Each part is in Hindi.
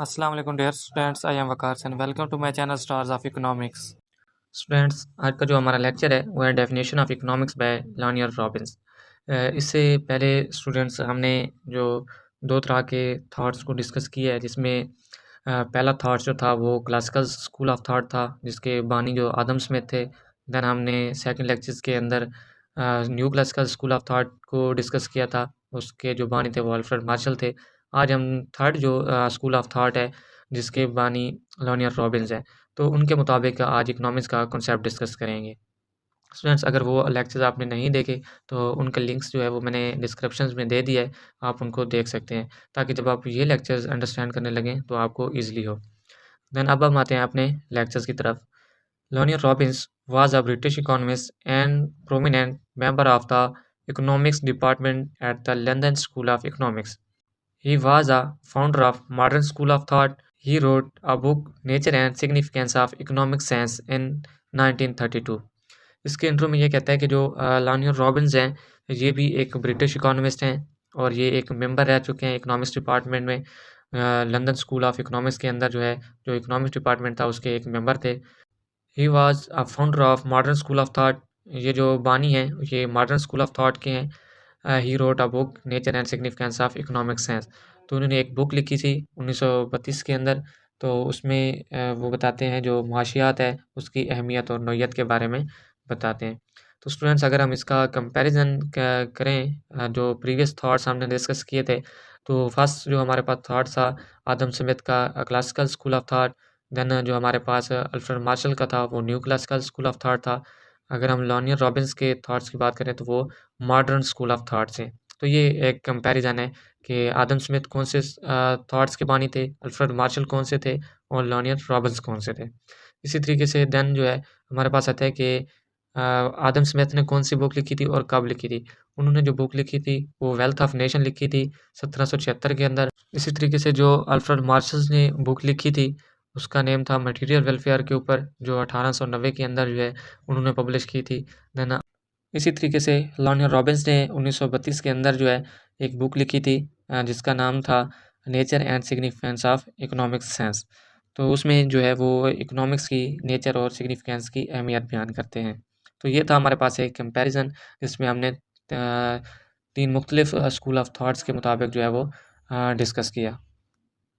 अस्सलाम वालेकुम dear students, I am Waqar and welcome to my channel stars of economics. Students, आज का जो हमारा लेक्चर है वो है definition of economics by Lionel Robbins. इससे पहले स्टूडेंट्स हमने जो दो तरह के थॉट्स को डिस्कस किया है, जिसमें पहला थॉट जो था वो क्लासिकल स्कूल ऑफ थॉट था, जिसके बानी जो आदम स्मिथ थे। देन हमने सेकंड लेक्चर्स के अंदर new classical school of thought को डिस्कस किया था, उसके जो बानी थे वो अल्फ्रेड मार्शल थे। आज हम थर्ड जो स्कूल ऑफ थॉट है जिसके बानी लॉनियर रॉबिन्स है, तो उनके मुताबिक आज इकोनॉमिक्स का कॉन्सेप्ट डिस्कस करेंगे। स्टूडेंट्स, अगर वो लेक्चर्स आपने नहीं देखे तो उनका लिंक्स जो है वो मैंने डिस्क्रिप्शन में दे दिया है, आप उनको देख सकते हैं ताकि जब आप ये लेक्चर्स अंडरस्टैंड करने लगें तो आपको ईजिली हो। देन अब हम आते हैं अपने लेक्चर्स की तरफ। लॉनियर Robins was a British economist and prominent member of the economics department at the London School of Economics. He was a founder of modern school of thought. He wrote a book, Nature and Significance of Economic Science, in 1932. इसके इंट्रो में ये कहता है कि जो लॉनियर रॉबिन्स हैं, ये भी एक ब्रिटिश इकोनॉमिस्ट हैं और ये एक मेंबर रह चुके हैं इकोनॉमिक्स डिपार्टमेंट में। लंदन स्कूल ऑफ इकोनॉमिक्स के अंदर जो है, जो इकोनॉमिक्स डिपार्टमेंट था, उसके एक मेंबर थे। He was a founder of modern school of thought. ये जो बानी हैं ये मॉडर्न स्कूल ऑफ थॉट के हैं। He wrote a book, nature and significance of economic science. तो उन्होंने एक बुक लिखी थी 1932 के अंदर। तो उसमें वो बताते हैं जो मुआशियात है उसकी अहमियत और नौइयत के बारे में बताते हैं। तो स्टूडेंट्स, अगर हम इसका कंपैरिजन करें जो प्रीवियस थॉट्स हमने डिस्कस किए थे, तो फर्स्ट जो हमारे पास थॉट था आदम स्मिथ का classical school of thought. Then जो हमारे पास अल्फ्रेड मार्शल का था वो new classical school of thought था। अगर हम लॉनियर रॉबिन्स के थॉट्स की बात करें तो वो मॉडर्न स्कूल ऑफ थॉट्स हैं। तो ये एक कंपैरिजन है कि आदम स्मिथ कौन से थॉट्स के बानी थे, अल्फ्रेड मार्शल कौन से थे और लॉनियर रॉबिन्स कौन से थे। इसी तरीके से देन जो है हमारे पास आता है कि आदम स्मिथ ने कौन सी बुक लिखी थी और कब लिखी थी। उन्होंने जो बुक लिखी थी वो वेल्थ ऑफ नेशन लिखी थी 1776 के अंदर। इसी तरीके से जो अल्फ्रेड मार्शल ने बुक लिखी थी उसका नेम था मटेरियल वेलफेयर के ऊपर, जो 1890 के अंदर जो है उन्होंने पब्लिश की थी। देन इसी तरीके से लॉनियर रॉबिन्स ने 1932 के अंदर जो है एक बुक लिखी थी जिसका नाम था nature and significance of economic science. तो उसमें जो है वो इकोनॉमिक्स की नेचर और सिग्निफिकेंस की अहमियत बयान करते हैं। तो ये था हमारे पास एक कंपैरिजन जिसमें हमने तीन मुख्तलिफ स्कूल ऑफ थॉट्स के मुताबिक जो है वो डिस्कस किया।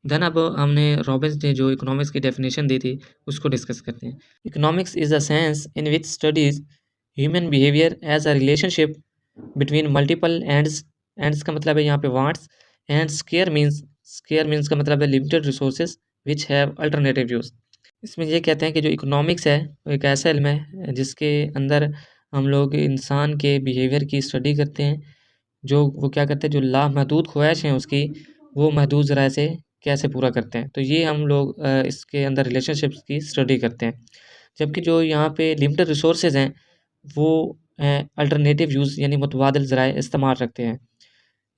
देन अब हमने रॉबिन्स ने जो इकोनॉमिक्स की डेफिनेशन दी थी उसको डिस्कस करते हैं। Economics is a science in which studies human behaviour as a relationship between multiple ends. Ends का मतलब है यहाँ पे वांट्स, एंड स्केयर मीन्स का मतलब है limited resources which have alternative use. इसमें ये कहते हैं कि जो इकोनॉमिक्स है वो एक ऐसा इल्म है जिसके अंदर हम लोग इंसान के बिहेवियर की स्टडी करते हैं। जो वो क्या करते हैं, जो लामहदूद ख्वाहिश हैं उसकी, वो महदूद ज़राए से कैसे पूरा करते हैं। तो ये हम लोग इसके अंदर रिलेशनशिप्स की स्टडी करते हैं। जबकि जो यहाँ पे लिमिटेड रिसोर्सेज हैं वो अल्टरनेटिव यूज़ यानी मुतबादिल ज़राए इस्तेमाल रखते हैं।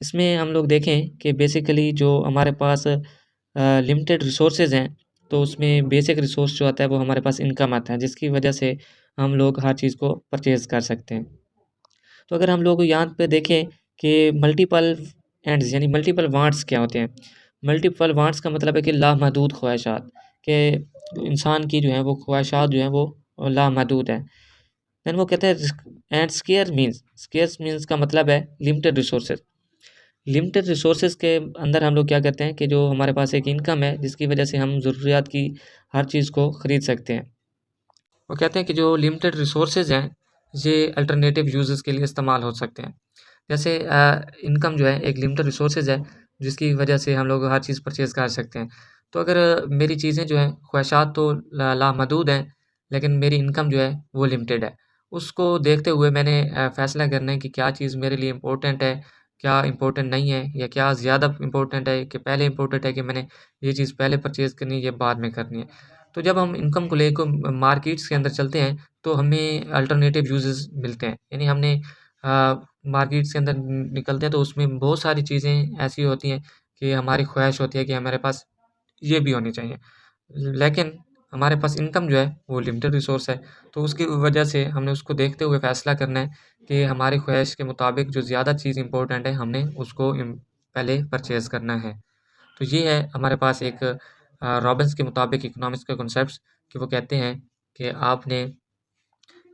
इसमें हम लोग देखें कि बेसिकली जो हमारे पास लिमिटेड रिसोर्सेज हैं, तो उसमें बेसिक रिसोर्स जो आता है वो हमारे पास इनकम आता है, जिसकी वजह से हम लोग हर चीज़ को परचेज़ कर सकते हैं। तो अगर हम लोग यहाँ पे देखें कि मल्टीपल एंड्स यानी मल्टीपल वांट्स क्या होते हैं। मल्टीपल वांट्स का मतलब है कि लामहदूद ख्वाहिशात, कि इंसान की जो है वो ख्वाहिशात जो हैं वो लामहदूद हैं। देन वो कहते हैं एंड स्केयर्स मीन्स का मतलब है लिमिटेड रिसोर्सेज। लिमिटेड रिसोर्सेज के अंदर हम लोग क्या करते हैं कि जो हमारे पास एक इनकम है जिसकी वजह से हम ज़रूरियात की हर चीज़ को ख़रीद सकते हैं। वो कहते हैं कि जो लिमिटेड रिसोर्सेज हैं ये अल्टरनेटिव यूजेस के लिए इस्तेमाल हो सकते हैं। जैसे इनकम जो है एक लिमिटेड रिसोर्सेज है जिसकी वजह से हम लोग हर चीज़ परचेज़ कर सकते हैं। तो अगर मेरी चीज़ें जो हैं, ख्वाहिशात तो लामहदूद हैं, लेकिन मेरी इनकम जो है वो लिमिटेड है। उसको देखते हुए मैंने फ़ैसला करना है कि क्या चीज़ मेरे लिए इम्पोर्टेंट है, क्या इम्पोर्टेंट नहीं है, या क्या ज़्यादा इम्पोर्टेंट है कि पहले इम्पोर्टेंट है कि मैंने ये चीज़ पहले परचेज़ करनी है या बाद में करनी है। तो जब हम इनकम को लेकर मार्केट्स के अंदर चलते हैं तो हमें अल्टरनेटिव यूजेस मिलते हैं। यानी हमने मार्केट्स के अंदर निकलते हैं तो उसमें बहुत सारी चीज़ें ऐसी होती हैं कि हमारी ख्वाहिश होती है कि हमारे पास ये भी होनी चाहिए। लेकिन हमारे पास इनकम जो है वो लिमिटेड रिसोर्स है, तो उसकी वजह से हमने उसको देखते हुए फ़ैसला करना है कि हमारी ख्वाहिश के मुताबिक जो ज़्यादा चीज़ इम्पोर्टेंट है हमने उसको पहले परचेज़ करना है। तो ये है हमारे पास एक रॉबिन्स के मुताबिक इकोनॉमिक्स के कॉन्सेप्ट्स कि वो कहते हैं कि आपने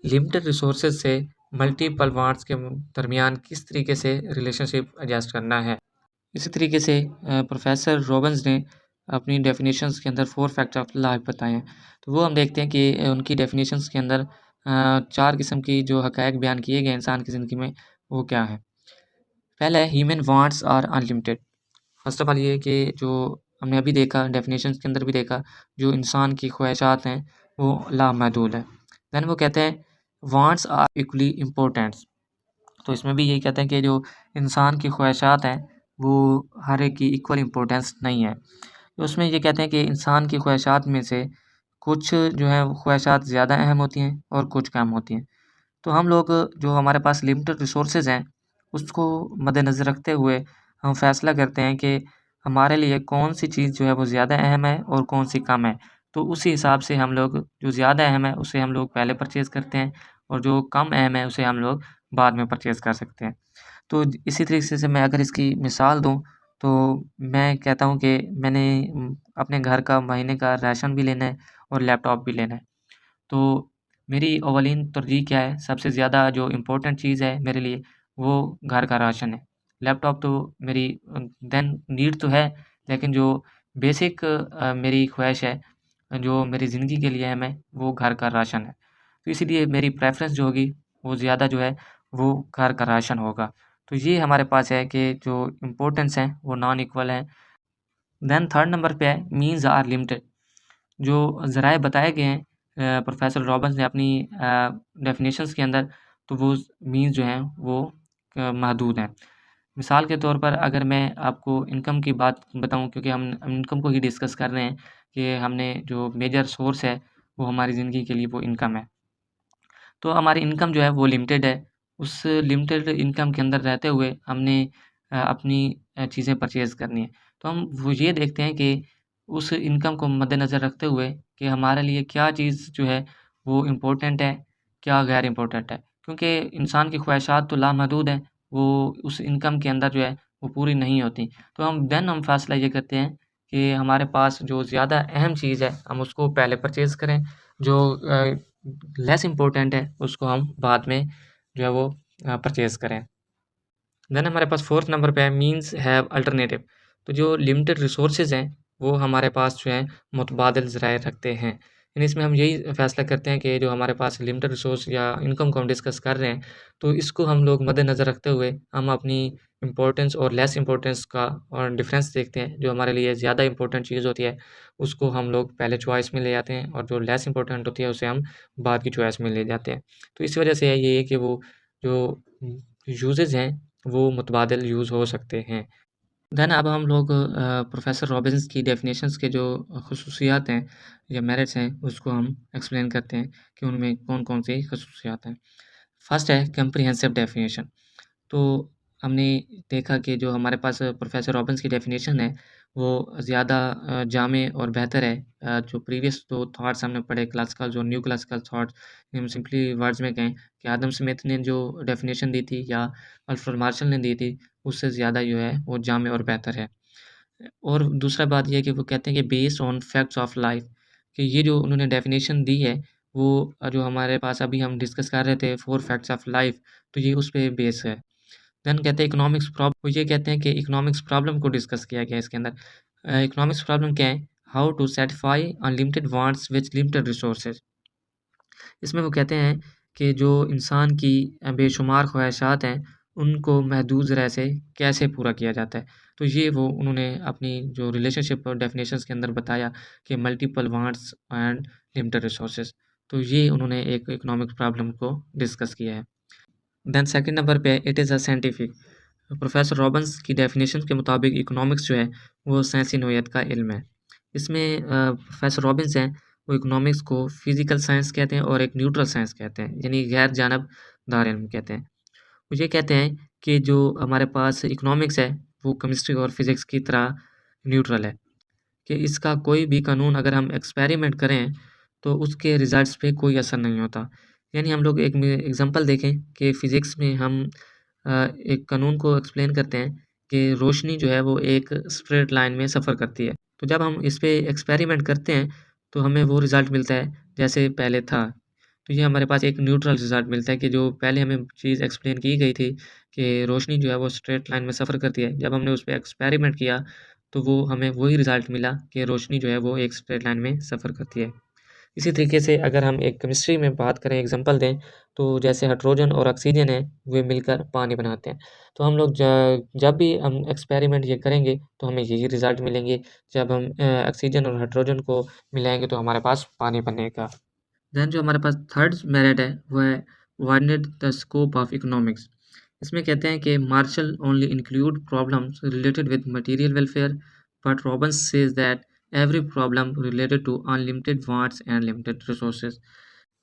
लिमिटेड रिसोर्सेज से मल्टीपल वांट्स के दरमियान किस तरीके से रिलेशनशिप एडजस्ट करना है। इसी तरीके से प्रोफेसर रॉबिन्स ने अपनी डेफिनेशंस के अंदर 4 फैक्टर ऑफ लाइफ बताए हैं। तो वो हम देखते हैं कि उनकी डेफिनेशंस के अंदर 4 किस्म की जो हक़ाइक़ बयान किए गए इंसान की ज़िंदगी में, वो क्या हैं। पहला है human wants are unlimited. First of all ये कि जो हमने अभी देखा डेफिनेशंस के अंदर भी देखा, जो इंसान की ख्वाहिशात हैं वो लामहदूद है। देन वो कहते हैं वांट्स आर इक्वली इम्पोर्टेंट। तो इसमें भी यही कहते हैं कि जो इंसान की ख्वाहिशात हैं वो हर एक की इक्वल इम्पोर्टेंस नहीं है। तो उसमें ये कहते हैं कि इंसान की ख्वाहिशात में से कुछ जो है वो ख्वाहिशात ज़्यादा अहम होती हैं और कुछ कम होती हैं। तो हम लोग जो हमारे पास लिमिटेड रिसोर्सेज हैं उसको मद्देनज़र रखते हुए हम फैसला करते हैं कि हमारे लिए कौन सी चीज़ जो है वो ज़्यादा अहम है और कौन सी कम है। तो उसी हिसाब से हम लोग जो ज़्यादा अहम है उसे हम लोग पहले परचेज़ करते हैं और जो कम अहम है उसे हम लोग बाद में परचेज़ कर सकते हैं। तो इसी तरीके से मैं अगर इसकी मिसाल दूँ तो मैं कहता हूँ कि मैंने अपने घर का महीने का राशन भी लेना है और लैपटॉप भी लेना है। तो मेरी अव्वलीन तरजीह क्या है, सबसे ज़्यादा जो इम्पोर्टेंट चीज़ है मेरे लिए वो घर का राशन है। लैपटॉप तो मेरी देन नीड तो है, लेकिन जो बेसिक मेरी ख्वाहिश है, जो मेरी ज़िंदगी के लिए अहम है, वो घर का राशन है। तो इसीलिए मेरी प्रेफ़रेंस जो होगी, वो ज़्यादा जो है वो घर का राशन होगा। तो ये हमारे पास है कि जो इम्पोर्टेंस हैं, वो नॉन इक्वल हैं। देन थर्ड नंबर पे है मीन्स आर लिमिटेड। जो ज़राए बताए गए हैं प्रोफेसर रॉबिन्स ने अपनी डेफिनेशंस के अंदर, तो वो मीन्स जो हैं वो महदूद हैं। मिसाल के तौर पर अगर मैं आपको इनकम की बात बताऊँ, क्योंकि हम इनकम को ही डिस्कस कर रहे हैं कि हमने जो मेजर सोर्स है वो हमारी ज़िंदगी के लिए वो इनकम है। तो हमारी इनकम जो है वो लिमिटेड है। उस लिमिटेड इनकम के अंदर रहते हुए हमने अपनी चीज़ें परचेज़ करनी है। तो हम वो ये देखते हैं कि उस इनकम को मद्देनज़र रखते हुए कि हमारे लिए क्या चीज़ जो है वो इम्पोर्टेंट है, क्या गैर इम्पोर्टेंट है। क्योंकि इंसान की ख्वाहिशात तो लामहदूद हैं, वो उस इनकम के अंदर जो है वो पूरी नहीं होती। तो हम फ़ैसला ये करते हैं कि हमारे पास जो ज़्यादा अहम चीज़ है, हम उसको पहले परचेज़ करें, जो लेस इम्पोर्टेंट है उसको हम बाद में जो है वो परचेज़ करें। देन हमारे पास फोर्थ नंबर पे है मीन्स हैव अल्टरनेटिव। तो जो लिमिटेड रिसोर्सेज हैं वो हमारे पास जो है मुतबादिल ज़राए रखते हैं। यानी इसमें हम यही फ़ैसला करते हैं कि जो हमारे पास लिमिटेड रिसोर्स या इनकम को हम डिस्कस कर रहे हैं, तो इसको हम लोग मद्देनज़र रखते हुए हम अपनी इम्पोर्टेंस और लेस इम्पोर्टेंस का और डिफ़रेंस देखते हैं। जो हमारे लिए ज़्यादा इम्पोर्टेंट चीज़ होती है उसको हम लोग पहले चॉइस में ले जाते हैं और जो लेस इम्पोर्टेंट होती है उसे हम बाद की चॉइस में ले जाते हैं। तो इस वजह से ये है कि वो जो यूज़ेज़ हैं वो मुतबादिल यूज़ हो सकते हैं। देन अब हम लोग प्रोफ़ेसर रॉबिन्स की डेफ़िनेशंस के जो ख़ुसूसियात हैं या मेरिट्स हैं, उसको हम एक्सप्लेन करते हैं कि उनमें कौन-कौन सी ख़ुसूसियात हैं। फर्स्ट है कम्प्रिहेंसिव डेफ़िनेशन। तो हमने देखा कि जो हमारे पास प्रोफ़ेसर रॉबिन्स की डेफ़िनेशन है, वो ज़्यादा जामे और बेहतर है। जो प्रीवियस जो थॉट्स हमने पढ़े क्लासिकल, जो न्यू क्लासिकल थॉट्स, हम सिंपली वर्ड्स में कहें कि आदम स्मिथ ने जो डेफ़िनेशन दी थी या अल्फ्रेड मार्शल ने दी थी, उससे ज़्यादा जो है वो जामे और बेहतर है। और दूसरा बात ये है कि वो कहते हैं कि based on facts of life, कि ये जो उन्होंने डेफ़िनेशन दी है, वो जो हमारे पास अभी हम डिस्कस कर रहे थे 4 फैक्ट्स ऑफ लाइफ़, तो ये उस पे बेस है। देन कहते हैं इकोनॉमिक्स प्रॉब वो ये कहते हैं कि इकोनॉमिक्स प्रॉब्लम को डिस्कस किया गया है इसके अंदर। इकोनॉमिक्स प्रॉब्लम क्या है? How to satisfy unlimited wants with limited resources. इसमें वो कहते हैं कि जो इंसान की बेशुमार ख्वाहिशात हैं, उनको महदूद ज़राए से कैसे पूरा किया जाता है। तो ये वो उन्होंने अपनी जो रिलेशनशिप और डेफ़िनेशंस के अंदर बताया कि multiple wants and limited resources. तो ये उन्होंने एक इकोनॉमिक प्रॉब्लम को डिस्कस किया है। देन सेकंड नंबर पे it is a scientific. Professor Robins की डेफिनेशन के मुताबिक इकोनॉमिक्स जो है वो साइंसी नोयत का इल्म है। इसमें प्रोफेसर रॉबिन्स हैं वो इकोनॉमिक्स को फिज़िकल साइंस कहते हैं और एक न्यूट्रल साइंस कहते हैं, यानी गैर जानबदार इल्म कहते हैं। वो ये कहते हैं कि जो हमारे पास इकोनॉमिक्स है वो केमिस्ट्री और फिज़िक्स की तरह न्यूट्रल है, कि इसका कोई भी कानून अगर हम एक्सपेरिमेंट करें तो उसके रिज़ल्ट्स पे कोई असर नहीं होता। यानी हम लोग एक एग्ज़ाम्पल देखें कि फ़िज़िक्स में हम एक कानून को एक्सप्लेन करते हैं कि रोशनी जो है वो एक स्ट्रेट लाइन में सफ़र करती है। तो जब हम इस पे एक्सपेरिमेंट करते हैं तो हमें वो रिज़ल्ट मिलता है जैसे पहले था। तो ये हमारे पास एक न्यूट्रल रिज़ल्ट मिलता है कि जो पहले हमें चीज़ एक्सप्लेन की गई थी कि रोशनी जो है वो स्ट्रेट लाइन में सफ़र करती है। जब हमने उस पे एक्सपेरिमेंट किया तो वो हमें वही रिज़ल्ट मिला कि रोशनी जो है वो एक स्ट्रेट लाइन में सफ़र करती है। इसी तरीके से अगर हम एक केमिस्ट्री में बात करें, एग्जांपल दें, तो जैसे हाइड्रोजन और ऑक्सीजन है, वे मिलकर पानी बनाते हैं। तो हम लोग जब भी हम एक्सपेरिमेंट ये करेंगे तो हमें यही रिज़ल्ट मिलेंगे। जब हम ऑक्सीजन और हाइड्रोजन को मिलाएँगे तो हमारे पास पानी बनेगा। देन जो हमारे पास थर्ड मेरिट है वो है वाइडेड द स्कोप ऑफ इकोनॉमिक्स। इसमें कहते हैं कि Marshall only include problems related with material welfare, but Robbins says that every problem related to unlimited wants and limited resources.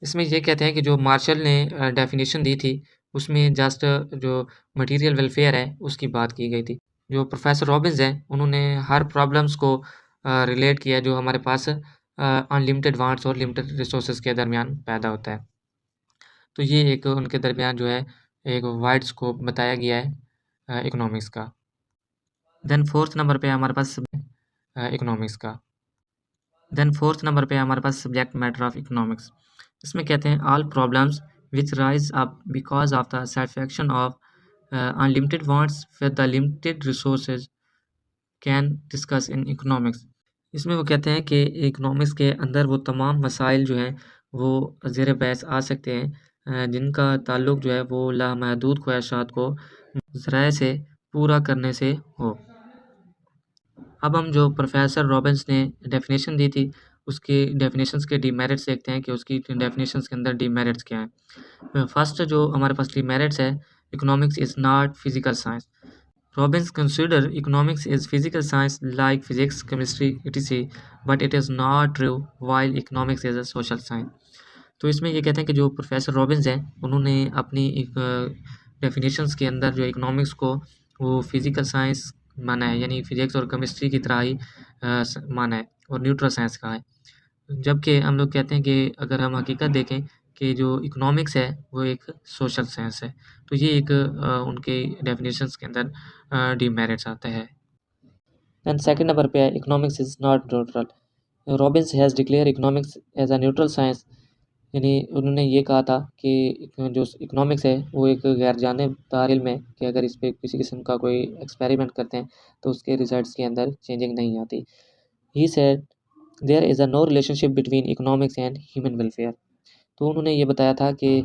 इसमें ये कहते हैं कि जो मार्शल ने डेफिनेशन दी थी उसमें जस्ट जो मटेरियल वेलफेयर है उसकी बात की गई थी। जो प्रोफेसर रॉबिन्स हैं उन्होंने हर प्रॉब्लम्स को रिलेट किया जो हमारे पास अनलिमिटेड वांट्स और लिमिटेड रिसोर्सेज के दरमियान पैदा होता है। तो ये एक उनके दरमियान जो है एक वाइड स्कोप बताया गया है इकोनॉमिक्स का। देन फोर्थ नंबर पे हमारे पास इकोनॉमिक्स का। देन फोर्थ नंबर पे हमारे पास सब्जेक्ट मैटर ऑफ इकोनॉमिक्स। इसमें कहते हैं all problems which rise up because of the satisfaction of unlimited wants with the limited resources can discuss in economics. इसमें वो कहते हैं कि इकोनॉमिक्स के अंदर वो तमाम मसाइल जो हैं वो ज़ेर बहस आ सकते हैं जिनका ताल्लुक जो है वो लामहदूद ख्वाहिशात को ज़राए से पूरा करने से हो। अब हम जो प्रोफेसर रॉबिन्स ने डेफिनेशन दी थी उसकी डेफिनेशंस के डीमेरिट्स देखते हैं कि उसकी डेफिनेशंस के अंदर डीमेरिट्स क्या हैं। फर्स्ट जो हमारे पास डीमेरिट्स है, economics is not physical science. Robbins considered economics as physical science like physics, chemistry, etc., but it is not true while economics is a social science. तो इसमें ये कहते हैं कि जो प्रोफेसर रॉबिन्स हैं उन्होंने अपनी एक डेफिनेशंस के अंदर जो इकोनॉमिक्स को वो फिज़िकल साइंस माना है, यानी फिजिक्स और केमिस्ट्री की तरह ही माना है और न्यूट्रल साइंस कहा है। जबकि हम लोग कहते हैं कि अगर हम हकीकत देखें कि जो इकोनॉमिक्स है वो एक सोशल साइंस है। तो ये एक उनके डेफिनेशंस के अंदर डीमेरिट्स आता है। दैन सेकंड नंबर पे है economics is not neutral. Robbins has declare economics as a neutral science, यानी उन्होंने ये कहा था कि जो इकोनॉमिक्स है वो एक गैर जानिबदार इल्म है कि अगर इस पे किसी किस्म का कोई एक्सपेरिमेंट करते हैं तो उसके रिजल्ट्स के अंदर चेंजिंग नहीं आती। He said there is a no relationship between economics and human welfare. तो उन्होंने ये बताया था कि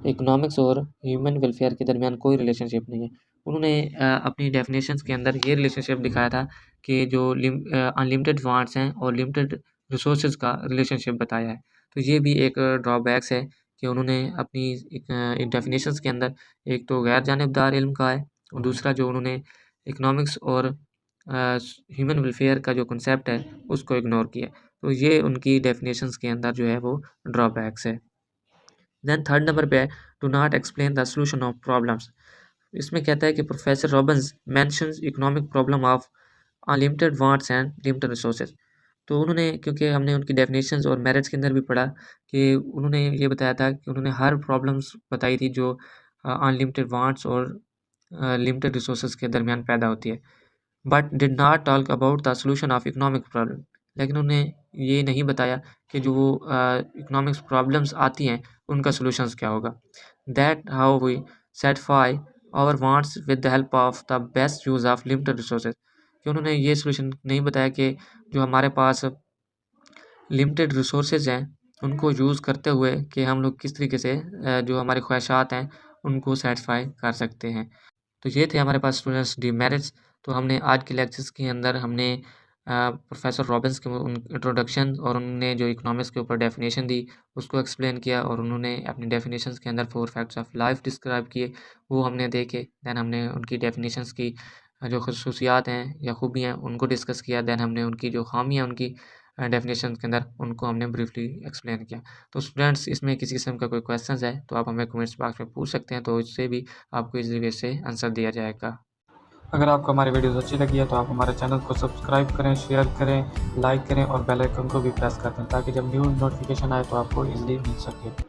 इकोनॉमिक्स और ह्यूमन वेलफेयर के दरमियान कोई रिलेशनशिप नहीं है। उन्होंने अपनी डेफिनेशंस के अंदर ये रिलेशनशिप दिखाया था कि जो अनलिमिटेड वांट्स हैं और लिमिटेड रिसोर्सेज का रिलेशनशिप बताया है। तो ये भी एक ड्रॉबैक्स है कि उन्होंने अपनी एक डेफिनेशंस के अंदर एक तो गैर जानिबदार इल्म कहा है और दूसरा जो उन्होंने इकोनॉमिक्स और ह्यूमन वेलफेयर का जो कॉन्सेप्ट है उसको इग्नोर किया। तो ये उनकी डेफिनेशंस के अंदर जो है वो ड्रॉबैक्स है। देन थर्ड नंबर पे है do not explain the solution of problems. इसमें कहता है कि professor Robins mentions economic problem of unlimited wants and limited resources. तो उन्होंने, क्योंकि हमने उनकी डेफिनेशंस और मेरिट्स के अंदर भी पढ़ा कि उन्होंने ये बताया था कि उन्होंने हर प्रॉब्लम्स बताई थी जो अनलिमिटेड वांट्स और लिमिटेड रिसोर्सेज के दरमियान पैदा होती है, but did not talk about the solution of economic problem. लेकिन उन्हें ये नहीं बताया कि जो इकोनॉमिक्स प्रॉब्लम्स आती हैं उनका सॉल्यूशंस क्या होगा। That how we satisfy our wants with the help of the best use of limited resources. कि उन्होंने ये सॉल्यूशन नहीं बताया कि जो हमारे पास लिमिटेड रिसोर्सेज हैं उनको यूज़ करते हुए कि हम लोग किस तरीके से जो हमारी ख्वाहिशात हैं उनको सेटिस्फाई कर सकते हैं। तो ये थे हमारे पास स्टूडेंट्स डीमेरिट्स। तो हमने आज के लेक्चर्स के अंदर हमने प्रोफेसर रॉबिन्स के इंट्रोडक्शन और उन्होंने जो इकोनॉमिक्स के ऊपर डेफिनेशन दी उसको एक्सप्लेन किया और उन्होंने अपनी डेफिनेशंस के अंदर 4 फैक्ट्स ऑफ लाइफ डिस्क्राइब किए, वो हमने देखे। दैन हमने उनकी डेफिनेशंस की जो खसूसियात हैं या खूबियाँ उनको डिस्कस किया। दैन हमने उनकी जो खामियाँ उनकी डेफिनेशन के अंदर उनको हमने ब्रीफली एक्सप्लेन किया। तो स्टूडेंट्स इसमें किसी किस्म का कोई क्वेश्चंस है तो आप हमें कमेंट्स बॉक्स में पूछ सकते हैं, तो इससे भी आपको इस वे से आंसर दिया जाएगा। अगर आपको हमारी वीडियोस अच्छी लगी है तो आप हमारे चैनल को सब्सक्राइब करें, शेयर करें, लाइक करें और बेल आइकन को भी प्रेस कर दें ताकि जब न्यू नोटिफिकेशन आए तो आपको इजीली मिल सके।